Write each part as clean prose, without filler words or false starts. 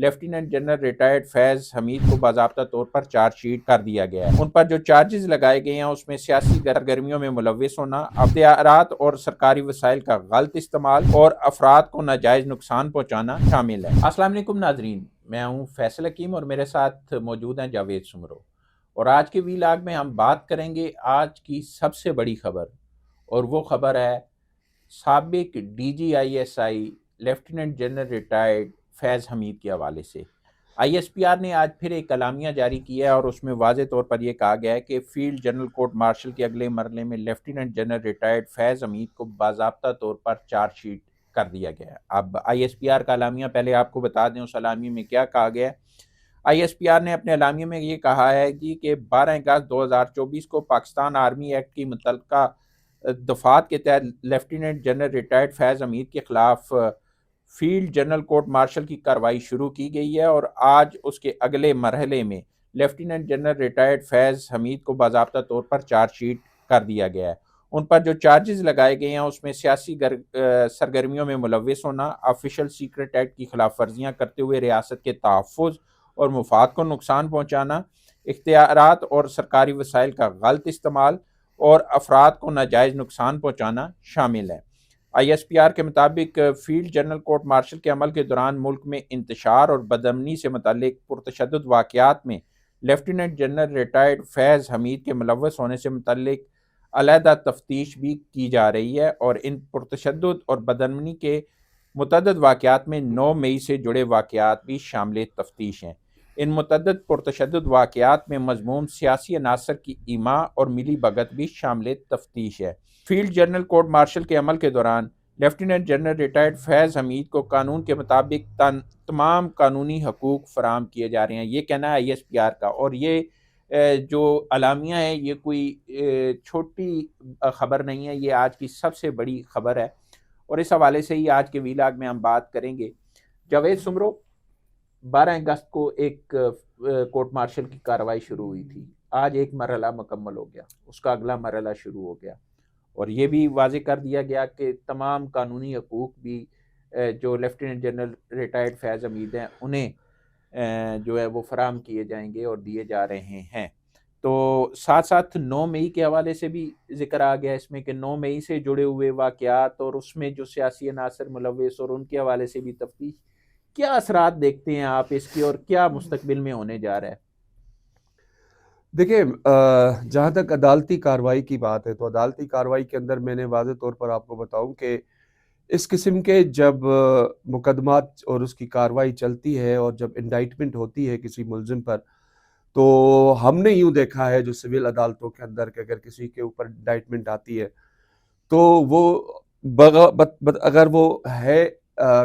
Lieutenant general retired Faiz حمید کو باضابطہ طور پر چارج شیٹ کر دیا گیا ہے۔ ان پر جو چارجز لگائے گئے ہیں اس میں سیاسی سرگرمیوں میں ملوث ہونا، اختیارات اور سرکاری وسائل کا غلط استعمال اور افراد کو ناجائز نقصان پہنچانا شامل ہے۔ السلام علیکم ناظرین، میں ہوں فیصل حکیم اور میرے ساتھ موجود ہیں جاوید سمرو، اور آج کے ویلاگ میں ہم بات کریں گے آج کی سب سے بڑی خبر، اور وہ خبر ہے سابق D G I S I lieutenant general retired Faiz Hamid کے حوالے سے۔ آئی ایس پی آر نے آج پھر ایک اعلامیہ جاری کیا ہے اور اس میں واضح طور پر یہ کہا گیا ہے کہ field general court marshal K اگلے مرحلے میں لیفٹیننٹ جنرل ریٹائرڈ فیض حمید کو باضابطہ طور پر چارج شیٹ کر دیا گیا ہے۔ اب آئی ایس پی آر کا اعلامیہ پہلے آپ کو بتا دیں اس اعلامیہ میں کیا کہا گیا ہے۔ آئی ایس پی آر نے اپنے اعلامیہ میں یہ کہا ہے کہ 12 اگست 2024 کو پاکستان آرمی ایکٹ کی متعلقہ دفعات کے تحت lieutenant general retired Faiz Hamid کے خلاف فیلڈ جنرل کورٹ مارشل کی کارروائی شروع کی گئی ہے، اور آج اس کے اگلے مرحلے میں لیفٹیننٹ جنرل ریٹائرڈ فیض حمید کو باضابطہ طور پر چارج شیٹ کر دیا گیا ہے۔ ان پر جو چارجز لگائے گئے ہیں اس میں سیاسی سرگرمیوں میں ملوث ہونا، آفیشل سیکرٹ ایکٹ کی خلاف ورزیاں کرتے ہوئے ریاست کے تحفظ اور مفاد کو نقصان پہنچانا، اختیارات اور سرکاری وسائل کا غلط استعمال اور افراد کو ناجائز نقصان پہنچانا شامل ہے۔ آئی ایس پی آر کے مطابق field general court marshal K عمل کے دوران ملک میں انتشار اور بدامنی سے متعلق پرتشدد واقعات میں lieutenant general retired Faiz Hamid کے ملوث ہونے سے متعلق علیحدہ تفتیش بھی کی جا رہی ہے، اور ان پرتشدد اور بدامنی کے متعدد واقعات میں 9 مئی سے جڑے واقعات بھی شامل تفتیش ہیں۔ ان متعدد پرتشدد واقعات میں مضموم سیاسی عناصر کی ایما اور ملی بھگت بھی شامل تفتیش ہے۔ Field general court marshal K عمل کے دوران لیفٹیننٹ جنرل ریٹائرڈ فیض حمید کو قانون کے مطابق تمام قانونی حقوق فراہم کیے جا رہے ہیں، یہ کہنا ہے آئی ایس پی آر کا۔ اور یہ جو اعلامیہ ہے یہ کوئی چھوٹی خبر نہیں ہے، یہ آج کی سب سے بڑی خبر ہے، اور اس حوالے سے ہی آج کے ویلاگ میں ہم بات کریں گے۔ جاوید سمرو، 12 اگست کو ایک کورٹ مارشل کی کارروائی شروع ہوئی تھی، آج ایک مرحلہ مکمل ہو گیا، اس کا اگلا مرحلہ شروع ہو گیا، اور یہ بھی واضح کر دیا گیا کہ تمام قانونی حقوق بھی جو لیفٹیننٹ جنرل ریٹائرڈ فیض حمید ہیں انہیں جو ہے وہ فراہم کیے جائیں گے اور دیے جا رہے ہیں۔ تو ساتھ ساتھ 9 مئی کے حوالے سے بھی ذکر آ گیا اس میں کہ 9 مئی سے جڑے ہوئے واقعات اور اس میں جو سیاسی عناصر ملوث اور ان کے حوالے سے بھی تفتیش۔ کیا اثرات دیکھتے ہیں آپ اس کی، اور کیا مستقبل میں ہونے جا رہا ہے؟ دیکھیں، جہاں تک عدالتی کارروائی کی بات ہے تو عدالتی کارروائی کے اندر میں نے واضح طور پر آپ کو بتاؤں کہ اس قسم کے جب مقدمات اور اس کی کارروائی چلتی ہے اور جب انڈائٹمنٹ ہوتی ہے کسی ملزم پر، تو ہم نے یوں دیکھا ہے جو سول عدالتوں کے اندر کہ اگر کسی کے اوپر انڈائٹمنٹ آتی ہے تو وہ اگر وہ ہے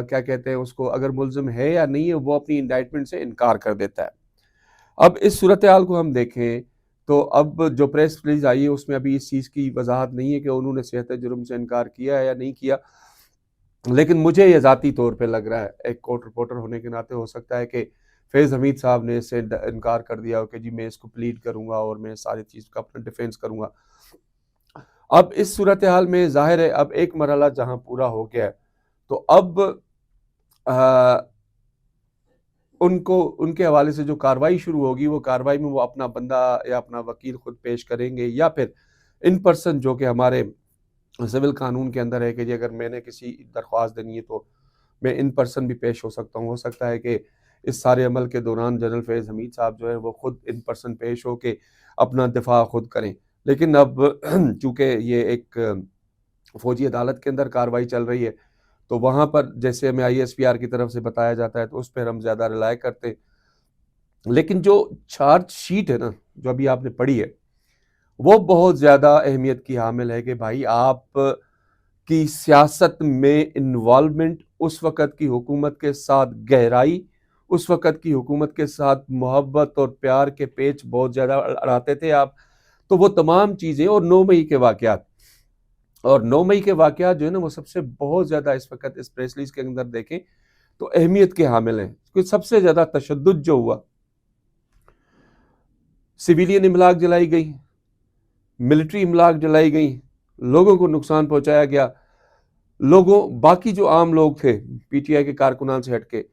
کیا کہتے ہیں اس کو، اگر ملزم ہے یا نہیں ہے، وہ اپنی انڈائٹمنٹ سے انکار کر دیتا ہے۔ اب اس صورتحال کو ہم دیکھیں تو اب جو پریس ریلیز آئی ہے اس میں ابھی اس چیز کی وضاحت نہیں ہے کہ انہوں نے صحت جرم سے انکار کیا ہے یا نہیں کیا، لیکن مجھے یہ ذاتی طور پہ لگ رہا ہے، ایک کورٹ رپورٹر ہونے کے ناطے ہو سکتا ہے کہ فیض حمید صاحب نے اس سے انکار کر دیا ہو کہ جی میں اس کو پلیڈ کروں گا اور میں ساری چیز کا اپنا ڈیفینس کروں گا۔ اب اس صورتحال میں ظاہر ہے اب ایک مرحلہ جہاں پورا ہو گیا ہے تو اب ان کے حوالے سے جو کارروائی شروع ہوگی وہ کارروائی میں وہ اپنا بندہ یا اپنا وکیل خود پیش کریں گے، یا پھر ان پرسن جو کہ ہمارے سول قانون کے اندر ہے کہ جی اگر میں نے کسی درخواست دینی ہے تو میں ان پرسن بھی پیش ہو سکتا ہوں۔ ہو سکتا ہے کہ اس سارے عمل کے دوران جنرل فیض حمید صاحب جو ہے وہ خود ان پرسن پیش ہو کے اپنا دفاع خود کریں، لیکن اب چونکہ یہ ایک فوجی عدالت کے اندر کارروائی چل رہی ہے تو وہاں پر جیسے ہمیں آئی ایس پی آر کی طرف سے بتایا جاتا ہے تو اس پر ہم زیادہ ریلائے کرتے ہیں، لیکن جو چارج شیٹ ہے نا جو ابھی آپ نے پڑھی ہے وہ بہت زیادہ اہمیت کی حامل ہے کہ بھائی آپ کی سیاست میں انوالومنٹ، اس وقت کی حکومت کے ساتھ گہرائی، اس وقت کی حکومت کے ساتھ محبت اور پیار کے پیچ بہت زیادہ اڑاتے تھے آپ، تو وہ تمام چیزیں اور 9 مئی کے واقعات اور 9 مئی کے واقعات جو ہے نا وہ سب سے بہت زیادہ اس وقت اس پریس ریلیز کے اندر دیکھیں تو اہمیت کے حامل ہیں، کیونکہ سب سے زیادہ تشدد جو ہوا، سویلین املاک جلائی گئی، ملٹری املاک جلائی گئی، لوگوں کو نقصان پہنچایا گیا، باقی جو عام لوگ تھے پی ٹی آئی کے کارکنان سے ہٹ کے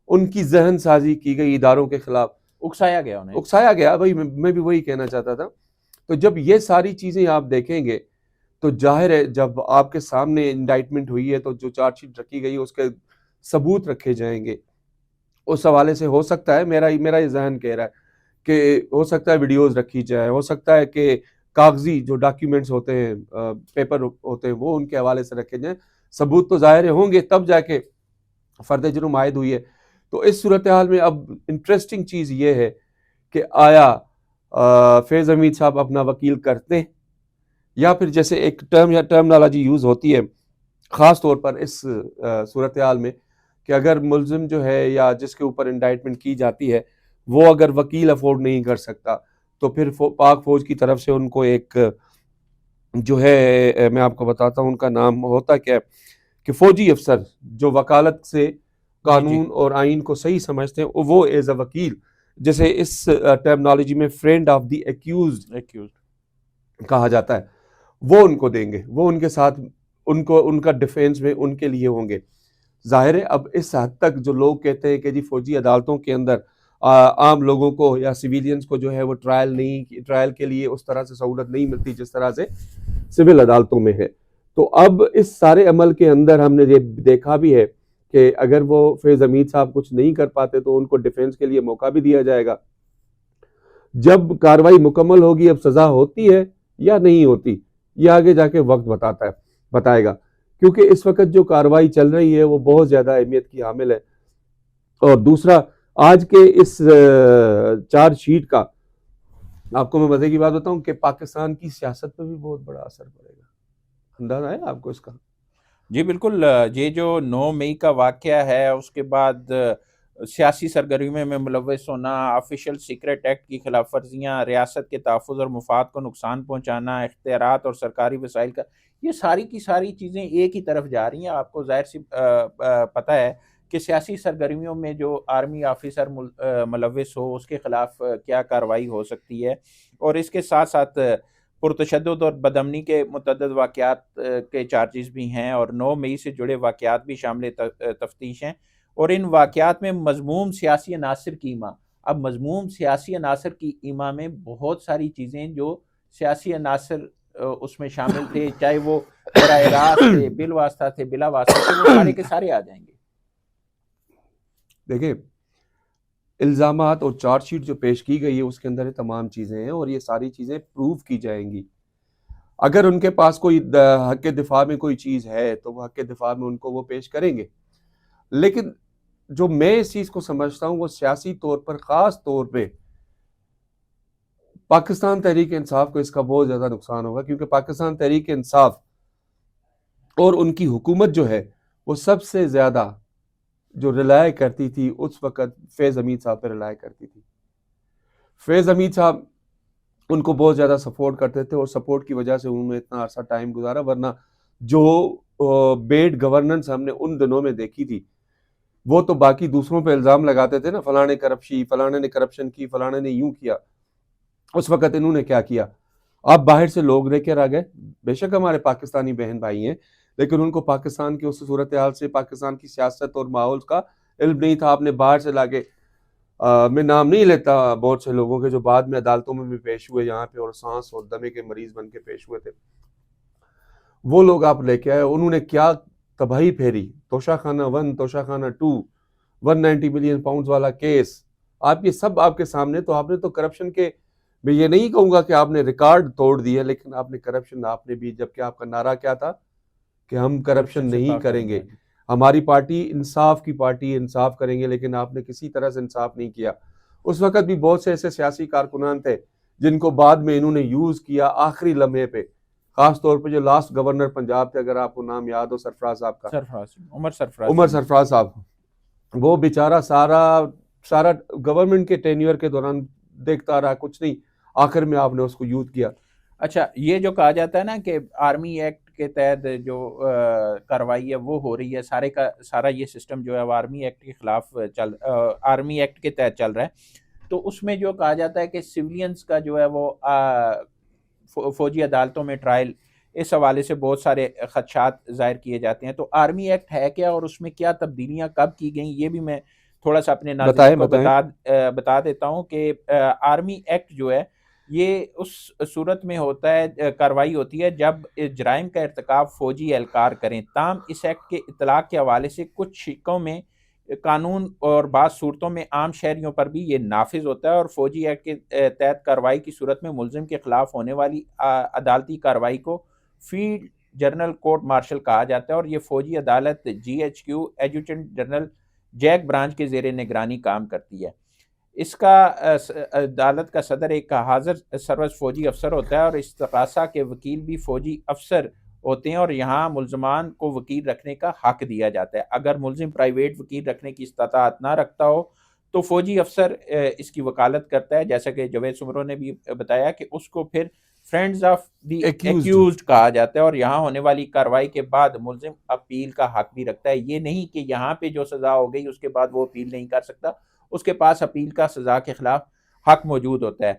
ان کی ذہن سازی کی گئی اداروں کے خلاف، اکسایا گیا انہیں، اکسایا گیا. بھائی میں بھی وہی کہنا چاہتا تھا. تو جب یہ ساری چیزیں آپ دیکھیں گے تو ظاہر ہے جب آپ کے سامنے انڈائٹمنٹ ہوئی ہے تو جو چارج شیٹ رکھی گئی ہے اس کے ثبوت رکھے جائیں گے. اس حوالے سے ہو سکتا ہے میرا یہ ذہن کہہ رہا ہے کہ ہو سکتا ہے ویڈیوز رکھی جائے، ہو سکتا ہے کہ کاغذی جو ڈاکیومنٹس ہوتے ہیں، پیپر ہوتے ہیں، وہ ان کے حوالے سے رکھے جائیں. ثبوت تو ظاہر ہوں گے تب جا کے فرد جرم عائد ہوئی ہے. تو اس صورتحال میں اب انٹرسٹنگ چیز یہ ہے کہ آیا فیض حمید صاحب اپنا وکیل کرتے ہیں، یا پھر جیسے ایک ٹرم یا ٹرمنالوجی یوز ہوتی ہے خاص طور پر اس صورتحال میں کہ اگر ملزم جو ہے یا جس کے اوپر انڈائٹمنٹ کی جاتی ہے وہ اگر وکیل افورڈ نہیں کر سکتا تو پھر پاک فوج کی طرف سے ان کو ایک جو ہے میں آپ کو بتاتا ہوں ان کا نام ہوتا کیا ہے کہ فوجی افسر جو وکالت سے قانون اور آئین کو صحیح سمجھتے ہیں وہ ایز اے وکیل، جیسے اس ٹرمنالوجی میں فرینڈ آف دی ایکیوزڈ کہا جاتا ہے، وہ ان کو دیں گے، وہ ان کے ساتھ ان کا ڈیفینس میں ان کے لیے ہوں گے. ظاہر ہے اب اس حد تک جو لوگ کہتے ہیں کہ جی فوجی عدالتوں کے اندر عام لوگوں کو یا سویلینز کو جو ہے وہ ٹرائل کے لیے اس طرح سے سہولت نہیں ملتی جس طرح سے سول عدالتوں میں ہے. تو اب اس سارے عمل کے اندر ہم نے یہ دیکھا بھی ہے کہ اگر وہ فیض حمید صاحب کچھ نہیں کر پاتے تو ان کو ڈیفینس کے لیے موقع بھی دیا جائے گا. جب کاروائی مکمل ہوگی اب سزا ہوتی ہے یا نہیں ہوتی یہ آگے جا کے وقت بتائے گا، کیونکہ اس وقت جو کاروائی چل رہی ہے وہ بہت زیادہ اہمیت کی حامل ہے. اور دوسرا آج کے اس چارج شیٹ کا آپ کو میں مزے کی بات بتاؤں کہ پاکستان کی سیاست پہ بھی بہت بڑا اثر پڑے گا. اندازہ ہے آپ کو اس کا؟ جی بالکل. یہ جو 9 مئی کا واقعہ ہے اس کے بعد سیاسی سرگرمیوں میں ملوث ہونا، آفیشل سیکرٹ ایکٹ کی خلاف ورزیاں، ریاست کے تحفظ اور مفاد کو نقصان پہنچانا، اختیارات اور سرکاری وسائل کا، یہ ساری کی ساری چیزیں ایک ہی طرف جا رہی ہیں. آپ کو ظاہر سی پتہ ہے کہ سیاسی سرگرمیوں میں جو آرمی آفیسر ملوث ہو اس کے خلاف کیا کارروائی ہو سکتی ہے. اور اس کے ساتھ ساتھ پرتشدد اور بدامنی کے متعدد واقعات کے چارجز بھی ہیں اور 9 مئی سے جڑے واقعات بھی شامل تفتیش ہیں. اور ان واقعات میں مذموم سیاسی عناصر کی ایما، اب مذموم سیاسی عناصر کی ایما میں بہت ساری چیزیں جو سیاسی عناصر اس میں شامل تھے، چاہے وہ براہ راست تھے، بالواسطہ تھے، بلا واسطہ تھے، وہ سارے کے سارے آ جائیں گے. دیکھیں الزامات اور چارج شیٹ جو پیش کی گئی ہے اس کے اندر یہ تمام چیزیں ہیں اور یہ ساری چیزیں پروو کی جائیں گی. اگر ان کے پاس کوئی حق دفاع میں کوئی چیز ہے تو وہ حق دفاع میں ان کو وہ پیش کریں گے. لیکن جو میں اس چیز کو سمجھتا ہوں وہ سیاسی طور پر خاص طور پہ پاکستان تحریک انصاف کو اس کا بہت زیادہ نقصان ہوگا، کیونکہ پاکستان تحریک انصاف اور ان کی حکومت جو ہے وہ سب سے زیادہ جو ریلائے کرتی تھی اس وقت فیض حمید صاحب پہ ریلائے کرتی تھی. فیض حمید صاحب ان کو بہت زیادہ سپورٹ کرتے تھے اور سپورٹ کی وجہ سے انہوں نے اتنا عرصہ ٹائم گزارا، ورنہ جو بیڈ گورننس ہم نے ان دنوں میں دیکھی تھی وہ تو باقی دوسروں پہ الزام لگاتے تھے نا، فلاں نے کرپشن کی، فلاں نے یوں کیا. اس وقت انہوں نے کیا کیا؟ آپ باہر سے لوگ لے کر آ گئے، بے شک ہمارے پاکستانی بہن بھائی ہیں لیکن ان کو پاکستان کی اس صورتحال سے، پاکستان کی سیاست اور ماحول کا علم نہیں تھا. آپ نے باہر سے لا کے میں نام نہیں لیتا بہت سے لوگوں کے جو بعد میں عدالتوں میں بھی پیش ہوئے یہاں پہ اور سانس اور دمے کے مریض بن کے پیش ہوئے تھے، وہ لوگ آپ لے کے آئے. انہوں نے کیا تباہی پھیری، توشہ خانہ 1، توشہ خانہ 2، 190 ملین پاؤنڈز والا کیس، آپ یہ سب آپ کے سامنے. تو آپ نے تو کرپشن کے، میں یہ نہیں کہوں گا کہ آپ نے ریکارڈ توڑ دیا، لیکن آپ نے کرپشن آپ نے بھی، جبکہ آپ کا نعرہ کیا تھا کہ ہم کرپشن نہیں کریں گے، ہماری پارٹی انصاف کی پارٹی، انصاف کریں گے، لیکن آپ نے کسی طرح سے انصاف نہیں کیا. اس وقت بھی بہت سے ایسے سیاسی کارکنان تھے جن کو بعد میں انہوں نے یوز کیا آخری لمحے پہ، خاص طور پہ جو لاسٹ گورنر پنجاب تھے، اگر آپ کو نام یاد ہو سرفراز صاحب کا، عمر سرفراز صاحب، وہ بیچارہ سارا گورنمنٹ کے ٹینیور کے دوران دیکھتا رہا، کچھ نہیں، آخر میں آپ نے اس کو یوز کیا. اچھا، یہ جو کہا جاتا ہے نا کہ آرمی ایکٹ کے تحت جو کارروائی ہے وہ ہو رہی ہے، سارے کا سارا یہ سسٹم جو ہے وہ آرمی ایکٹ کے خلاف آرمی ایکٹ کے تحت چل رہا ہے. تو اس میں جو کہا جاتا ہے کہ سویلینز کا جو ہے وہ فوجی عدالتوں میں ٹرائل، اس حوالے سے بہت سارے خدشات ظاہر کیے جاتے ہیں. تو آرمی ایکٹ ہے کیا اور اس میں کیا تبدیلیاں کب کی گئیں، یہ بھی میں تھوڑا سا اپنے بتائیں ناظرین کو بتائیں بتا دیتا ہوں کہ آرمی ایکٹ جو ہے یہ اس صورت میں ہوتا ہے، کارروائی ہوتی ہے جب جرائم کا ارتکاب فوجی اہلکار کریں. تاہم اس ایکٹ کے اطلاق کے حوالے سے کچھ شقوں میں قانون اور بعض صورتوں میں عام شہریوں پر بھی یہ نافذ ہوتا ہے، اور فوجی ایکٹ کے تحت کارروائی کی صورت میں ملزم کے خلاف ہونے والی عدالتی کارروائی کو فیلڈ جنرل کورٹ مارشل کہا جاتا ہے، اور یہ فوجی عدالت GHQ adjutant general Jack branch کے زیر نگرانی کام کرتی ہے. اس کا عدالت کا صدر ایک حاضر سربراہ فوجی افسر ہوتا ہے، اور استغاثہ کے وکیل بھی فوجی افسر ہوتے ہیں، اور یہاں ملزمان کو وکیل رکھنے کا حق دیا جاتا ہے. اگر ملزم پرائیویٹ وکیل رکھنے کی استطاعت نہ رکھتا ہو تو فوجی افسر اس کی وکالت کرتا ہے، جیسا کہ جاوید سمرو نے بھی بتایا کہ اس کو پھر فرینڈز آف دی ایکیوزڈ کہا جاتا ہے، اور یہاں ہونے والی کارروائی کے بعد ملزم اپیل کا حق بھی رکھتا ہے. یہ نہیں کہ یہاں پہ جو سزا ہو گئی اس کے بعد وہ اپیل نہیں کر سکتا، اس کے پاس اپیل کا سزا کے خلاف حق موجود ہوتا ہے.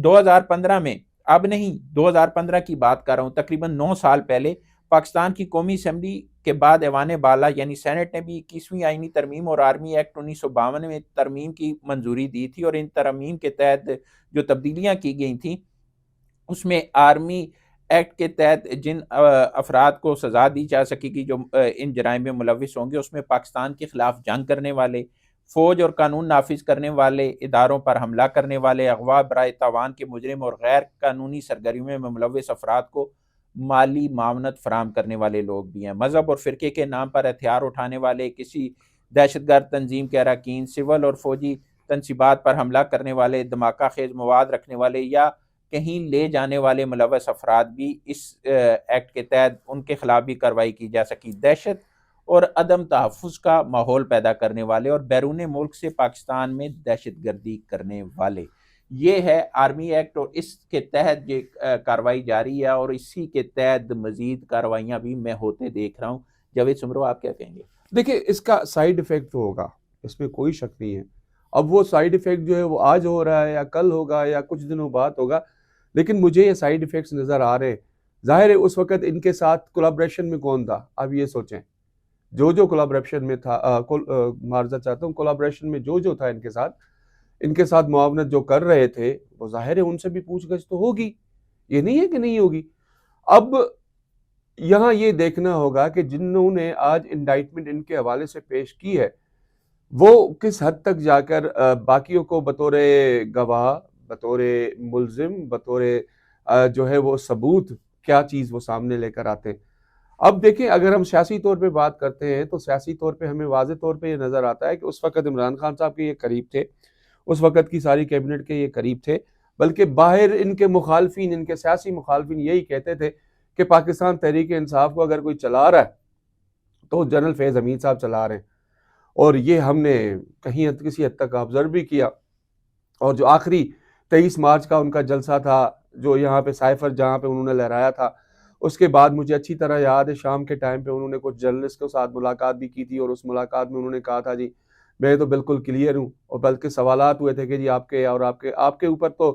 2015 میں، اب نہیں 2015 کی بات کر رہا ہوں، تقریباً 9 سال پہلے پاکستان کی قومی اسمبلی کے بعد ایوان بالا یعنی سینٹ نے بھی 21ویں آئینی ترمیم اور آرمی ایکٹ 1952 میں ترمیم کی منظوری دی تھی، اور ان ترمیم کے تحت جو تبدیلیاں کی گئی تھیں اس میں آرمی ایکٹ کے تحت جن افراد کو سزا دی جا سکے گی جو ان جرائم میں ملوث ہوں گے، اس میں پاکستان کے خلاف جنگ کرنے والے، فوج اور قانون نافذ کرنے والے اداروں پر حملہ کرنے والے، اغوا برائے تاوان کے مجرم اور غیر قانونی سرگرمیوں میں ملوث افراد کو مالی معاونت فراہم کرنے والے لوگ بھی ہیں. مذہب اور فرقے کے نام پر ہتھیار اٹھانے والے، کسی دہشت گرد تنظیم کے اراکین، سول اور فوجی تنصیبات پر حملہ کرنے والے، دھماکہ خیز مواد رکھنے والے یا کہیں لے جانے والے ملوث افراد بھی اس ایکٹ کے تحت ان کے خلاف بھی کارروائی کی جا سکی. دہشت اور عدم تحفظ کا ماحول پیدا کرنے والے اور بیرون ملک سے پاکستان میں دہشت گردی کرنے والے، یہ ہے آرمی ایکٹ، اور اس کے تحت یہ کارروائی جاری ہے، اور اسی کے تحت مزید کارروائیاں بھی میں ہوتے دیکھ رہا ہوں. جاوید سمرو، آپ کیا کہیں گے؟ دیکھیں، اس کا سائیڈ ایفیکٹ تو ہوگا، اس میں کوئی شک نہیں ہے. اب وہ سائیڈ ایفیکٹ جو ہے وہ آج ہو رہا ہے یا کل ہوگا یا کچھ دنوں بعد ہوگا، لیکن مجھے یہ سائیڈ ایفیکٹس نظر آ رہے ہیں. ظاہر ہے اس وقت ان کے ساتھ کولیبریشن میں کون تھا؟ اب یہ سوچیں، جو کولیبریشن میں تھا، معذرت چاہتا ہوں، کولیبریشن میں جو تھا ان کے ساتھ معاونت جو کر رہے تھے، وہ ظاہر ہے ان سے بھی پوچھ گچھ تو ہوگی، یہ نہیں ہے کہ نہیں ہوگی. اب یہاں یہ دیکھنا ہوگا کہ جنہوں نے آج انڈائٹمنٹ ان کے حوالے سے پیش کی ہے وہ کس حد تک جا کر باقیوں کو بطور گواہ، بطور ملزم، بطور جو ہے وہ ثبوت کیا چیز وہ سامنے لے کر آتے ہیں. اب دیکھیں، اگر ہم سیاسی طور پہ بات کرتے ہیں تو سیاسی طور پہ ہمیں واضح طور پہ یہ نظر آتا ہے کہ اس وقت عمران خان صاحب کے یہ قریب تھے، اس وقت کی ساری کیبنٹ کے یہ قریب تھے، بلکہ باہر ان کے مخالفین، ان کے سیاسی مخالفین یہی کہتے تھے کہ پاکستان تحریک انصاف کو اگر کوئی چلا رہا ہے تو جنرل فیض حمید صاحب چلا رہے ہیں. اور یہ ہم نے کہیں کسی حد تک آبزرو بھی کیا. اور جو آخری 23 مارچ کا ان کا جلسہ تھا جو یہاں پہ سائفر جہاں پہ انہوں نے لہرایا تھا، اس کے بعد مجھے اچھی طرح یاد ہے شام کے ٹائم پہ انہوں نے کچھ جرنلسٹ کے ساتھ ملاقات بھی کی تھی، اور اس ملاقات میں انہوں نے کہا تھا جی میں تو بالکل کلیئر ہوں، اور بلکہ سوالات ہوئے تھے کہ جی آپ کے اوپر تو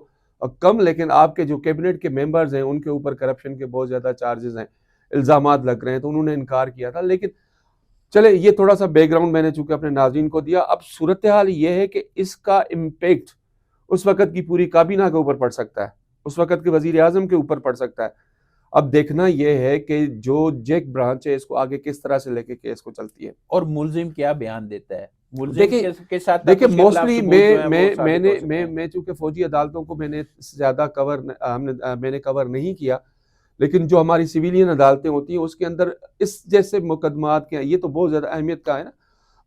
کم، لیکن آپ کے جو کیبنٹ کے ممبرز ہیں ان کے اوپر کرپشن کے بہت زیادہ چارجز ہیں، الزامات لگ رہے ہیں. تو انہوں نے انکار کیا تھا. لیکن چلے یہ تھوڑا سا بیک گراؤنڈ میں نے چونکہ اپنے ناظرین کو دیا. اب صورتحال یہ ہے کہ اس کا امپیکٹ اس وقت کی پوری کابینہ کے اوپر پڑ سکتا ہے، اس وقت کے وزیر اعظم کے اوپر پڑ سکتا ہے. اب دیکھنا یہ ہے کہ جو جیک برانچ ہے اس کو آگے کس طرح سے لے کے کیس کو چلتی ہے، اور ملزم کیا بیان دیتا ہے. دیکھیں موسٹلی میں چونکہ فوجی عدالتوں کو میں نے زیادہ میں نے کور نہیں کیا، لیکن جو ہماری سویلین عدالتیں ہوتی ہیں اس کے اندر اس جیسے مقدمات کے یہ تو بہت زیادہ اہمیت کا ہے نا.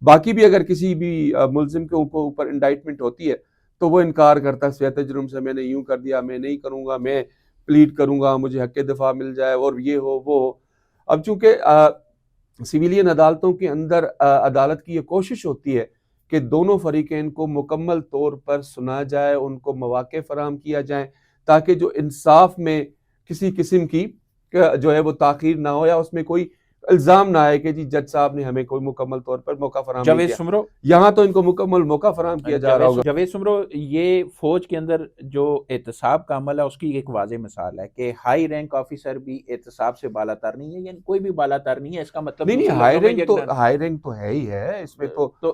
باقی بھی اگر کسی بھی ملزم کے اوپر انڈائٹمنٹ ہوتی ہے تو وہ انکار کرتا ہے صحت جرم سے، میں نے یوں کر دیا، میں نہیں کروں گا، میں پلیڈ کروں گا، مجھے حق دفاع مل جائے، اور یہ ہو وہ ہو. اب چونکہ سویلین عدالتوں کے اندر عدالت کی یہ کوشش ہوتی ہے کہ دونوں فریقین کو مکمل طور پر سنا جائے، ان کو مواقع فراہم کیا جائیں تاکہ جو انصاف میں کسی قسم کی جو ہے وہ تاخیر نہ ہو یا اس میں کوئی الزام نہ آئے کہ جی جج صاحب نے ہمیں کوئی مکمل طور پر موقع فراہم نہیں جاوید کیا. سمرو یہاں تو ان کو مکمل موقع فراہم کیا جا رہا ہوگا. جاوید سمرو، یہ فوج کے اندر جو احتساب کا عمل ہے اس کی ایک واضح مثال ہے کہ ہائی رینک آفیسر بھی احتساب سے بالا تر نہیں ہے، یعنی کوئی بھی بالا تر نہیں ہے. اس کا مطلب نہیں دوسرے ہائی لفظوں میں رینک ہائی رینک تو ہے ہی ہے اس میں تو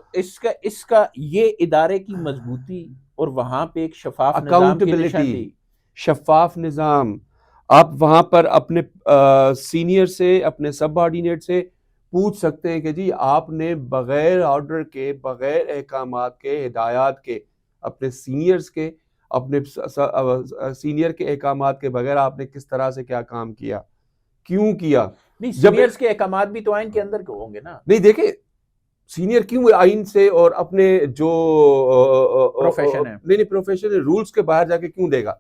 اس کا یہ ادارے کی مضبوطی اور وہاں پہ ایک شفاف نظام کی اکاؤنٹیبلٹی، نشاندہی. شفاف نظام. آپ وہاں پر اپنے سینئر سے، اپنے سب آرڈینیٹ سے پوچھ سکتے ہیں کہ جی آپ نے بغیر آرڈر کے، بغیر احکامات کے، ہدایات کے، اپنے سینئرز کے، اپنے سینئر کے احکامات کے بغیر آپ نے کس طرح سے کیا کام کیا، کیوں کیا. نہیں، جب سینئرز کے احکامات بھی تو آئین کے اندر ہوں گے نا. نہیں دیکھیں سینئر کیوں آئین سے اور اپنے جو پروفیشن ہے. نہیں پروفیشن رولز کے باہر جا کے کیوں دے گا.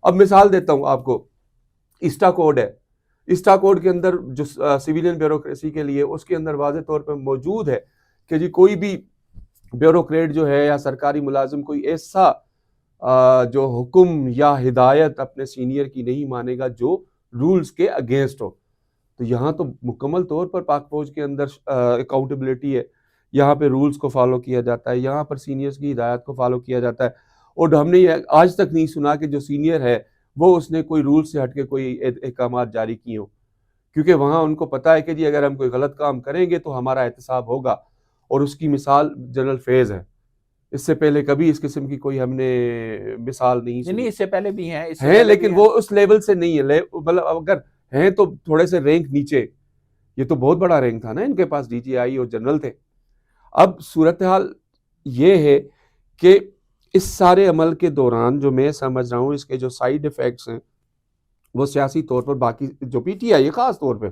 اب مثال دیتا ہوں آپ کو، اسٹا کوڈ ہے، اسٹا کوڈ کے اندر جو سویلین بیوروکریسی کے لیے اس کے اندر واضح طور پہ موجود ہے کہ جی کوئی بھی بیوروکریٹ جو ہے یا سرکاری ملازم کوئی ایسا جو حکم یا ہدایت اپنے سینئر کی نہیں مانے گا جو رولز کے اگینسٹ ہو. تو یہاں تو مکمل طور پر پاک فوج کے اندر اکاؤنٹیبلٹی ہے. یہاں پہ رولز کو فالو کیا جاتا ہے، یہاں پر سینئرز کی ہدایات کو فالو کیا جاتا ہے. اور ہم نے آج تک نہیں سنا کہ جو سینئر ہے وہ اس نے کوئی رول سے ہٹ کے کوئی احکامات جاری کیے ہوں، کیونکہ وہاں ان کو پتا ہے کہ جی اگر ہم کوئی غلط کام کریں گے تو ہمارا احتساب ہوگا. اور اس کی مثال جنرل فیض ہے. اس سے پہلے کبھی اس قسم کی کوئی ہم نے مثال نہیں سنی. نہیں، اس سے پہلے بھی ہیں لیکن وہ اس لیول سے نہیں ہے. مطلب اگر ہیں تو تھوڑے سے رینک نیچے. یہ تو بہت بڑا رینک تھا نا ان کے پاس، ڈی جی آئی اور جنرل تھے. اب صورتحال یہ ہے کہ اس سارے عمل کے دوران جو میں سمجھ رہا ہوں اس کے جو سائیڈ ایفیکٹس ہیں وہ سیاسی طور پر باقی جو پی ٹی آئی ہے خاص طور پہ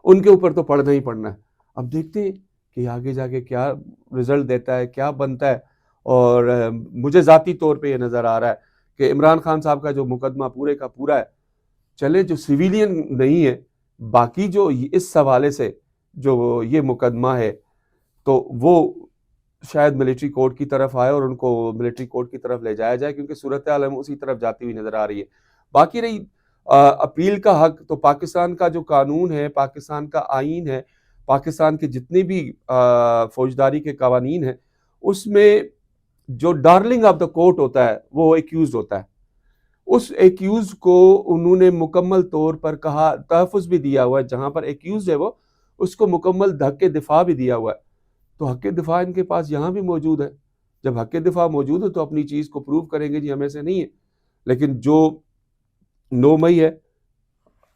ان کے اوپر تو پڑنا ہی پڑنا ہے. اب دیکھتے ہیں کہ آگے جا کے کیا رزلٹ دیتا ہے، کیا بنتا ہے. اور مجھے ذاتی طور پہ یہ نظر آ رہا ہے کہ عمران خان صاحب کا جو مقدمہ پورے کا پورا ہے، چلے جو سویلین نہیں ہے، باقی جو اس حوالے سے جو یہ مقدمہ ہے تو وہ شاید ملٹری کورٹ کی طرف آئے اور ان کو ملٹری کورٹ کی طرف لے جایا جائے، کیونکہ صورتحال ہم اسی طرف جاتی ہوئی نظر آ رہی ہے. باقی رہی اپیل کا حق، تو پاکستان کا جو قانون ہے، پاکستان کا آئین ہے، پاکستان کے جتنے بھی فوجداری کے قوانین ہیں، اس میں جو ڈارلنگ آف دا کورٹ ہوتا ہے وہ ایکیوزڈ ہوتا ہے. اس ایکیوز کو انہوں نے مکمل طور پر کہا، تحفظ بھی دیا ہوا ہے. جہاں پر ایکیوز ہے وہ اس کو مکمل حق دفاع بھی دیا ہوا ہے. تو حق دفاع ان کے پاس یہاں بھی موجود ہے. جب حق دفاع موجود ہے تو اپنی چیز کو پروف کریں گے جی ہمیں سے نہیں ہے. لیکن جو 9 مئی ہے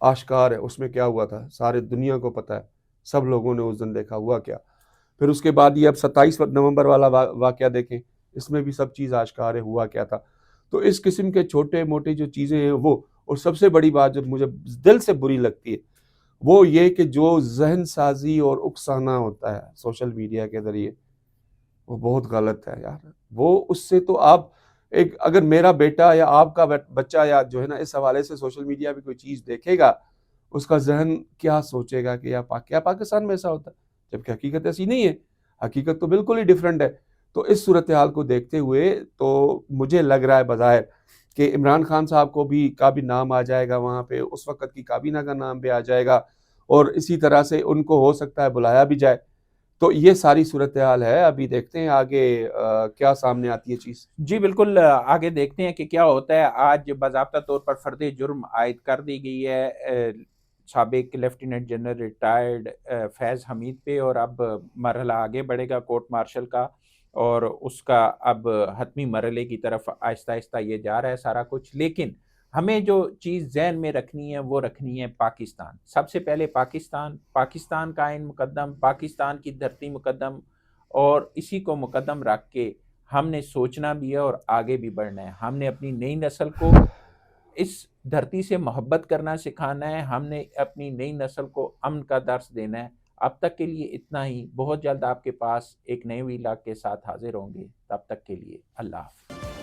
آشکار ہے اس میں کیا ہوا تھا، سارے دنیا کو پتا ہے، سب لوگوں نے اس دن دیکھا ہوا کیا. پھر اس کے بعد یہ اب 27 نومبر والا واقعہ دیکھیں، اس میں بھی سب چیز آشکار ہے ہوا کیا تھا. تو اس قسم کے چھوٹے موٹے جو چیزیں ہیں وہ، اور سب سے بڑی بات جو مجھے دل سے بری لگتی ہے وہ یہ کہ جو ذہن سازی اور اکسانا ہوتا ہے سوشل میڈیا کے ذریعے، وہ بہت غلط ہے یار. وہ اس سے تو آپ ایک، اگر میرا بیٹا یا آپ کا بچہ یا جو ہے نا اس حوالے سے سوشل میڈیا پہ کوئی چیز دیکھے گا، اس کا ذہن کیا سوچے گا کہ کیا پاکستان میں ایسا ہوتا ہے، جبکہ حقیقت ایسی نہیں ہے. حقیقت تو بالکل ہی ڈیفرنٹ ہے. تو اس صورتحال کو دیکھتے ہوئے تو مجھے لگ رہا ہے بظاہر کہ عمران خان صاحب کو بھی کا بھی نام آ جائے گا وہاں پہ، اس وقت کی کابینہ کا نام بھی آ جائے گا، اور اسی طرح سے ان کو ہو سکتا ہے بلایا بھی جائے. تو یہ ساری صورتحال ہے. ابھی دیکھتے ہیں آگے کیا سامنے آتی ہے چیز. جی بالکل، آگے دیکھتے ہیں کہ کیا ہوتا ہے. آج باضابطہ طور پر فرد جرم عائد کر دی گئی ہے سابق لیفٹیننٹ جنرل ریٹائرڈ فیض حمید پہ، اور اب مرحلہ آگے بڑھے گا کورٹ مارشل کا، اور اس کا اب حتمی مرحلے کی طرف آہستہ آہستہ یہ جا رہا ہے سارا کچھ. لیکن ہمیں جو چیز ذہن میں رکھنی ہے وہ رکھنی ہے پاکستان. سب سے پہلے پاکستان کا آئین مقدم، پاکستان کی دھرتی مقدم، اور اسی کو مقدم رکھ کے ہم نے سوچنا بھی ہے اور آگے بھی بڑھنا ہے. ہم نے اپنی نئی نسل کو اس دھرتی سے محبت کرنا سکھانا ہے. ہم نے اپنی نئی نسل کو امن کا درس دینا ہے. اب تک کے لیے اتنا ہی. بہت جلد آپ کے پاس ایک نئے ویلاگ کے ساتھ حاضر ہوں گے. تب تک کے لیے اللہ حافظ.